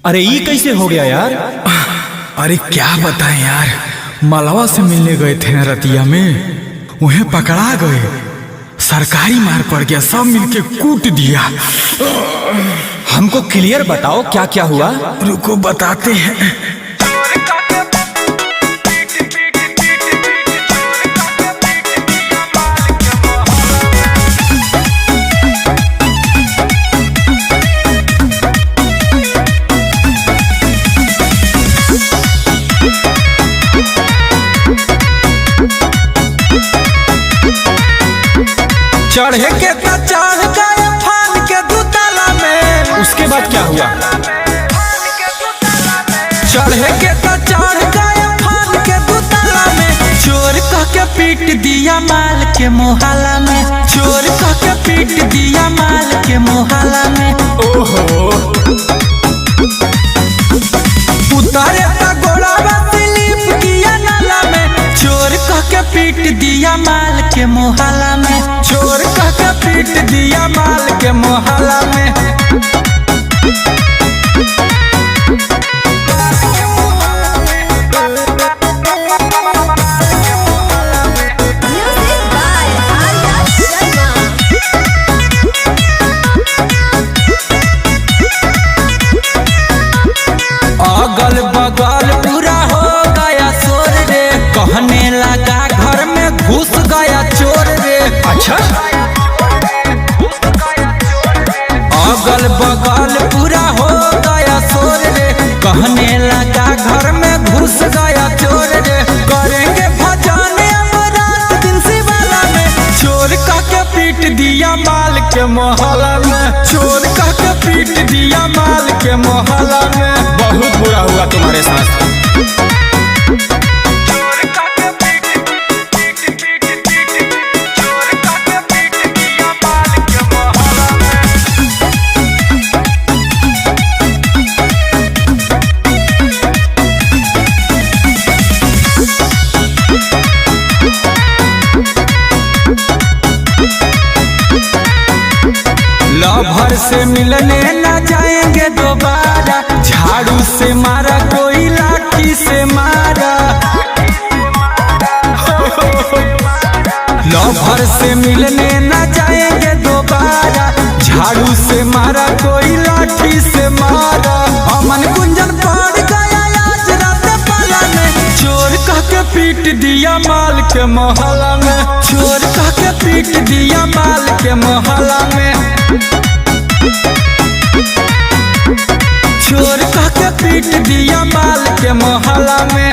अरे ये कैसे हो गया यार? अरे क्या बताएं यार, मलवा से मिलने गए थे रतिया में, उन्हें पकड़ा गए। सरकारी मार पड़ गया, सब मिलके कूट दिया। हमको क्लियर बताओ क्या क्या हुआ। रुको बताते हैं। चढ़े के तो चढ़ गए फान के दुतला में। उसके बाद क्या हुआ? चढ़े के तो चढ़ गए फान के दुतला में। चोर कह के पीट दिया माल के मोहल्ला में। चोर कह के पीट दिया माल के मोहल्ला में। ओहो, उतारे तो गोड़ा स्लिप किया नाला में। चोर कह के पीट दिया माल के मोहल्ला में। चोर कह के पीट दिया माल के मोहल्ला में। अगल बगल पूरा हो गया शोर रे। कहने लगा घर में घुस गया चोर रे। अच्छा, अगल बगल पूरा हो गया शोर रे। कहने लगा घर में घुस गया चोर रे। करेंगे भजन रात दिन शिवाला में। चोर कह के पीट दिया माल के मोहल्ला में। चोर कह के पीट दिया माल के मोहल्ला में। बहुत बुरा हुआ तुम्हारे साथ। लवर से मिलने न जाएंगे दोबारा। झाड़ू से मारा कोई लाठी से मारा। लवर से मिलने न जाएंगे दोबारा। झाड़ू से मारा कोई लाठी से मारा। अमन गुंजन पड़ गया आज रात पाला में। चोर कह के पीट दिया माल के मोहल्ला में। चोर कह के पीट दिया माल के मोहल्ला में। चोर कह के पीट दिया माल के मोहल्ला में।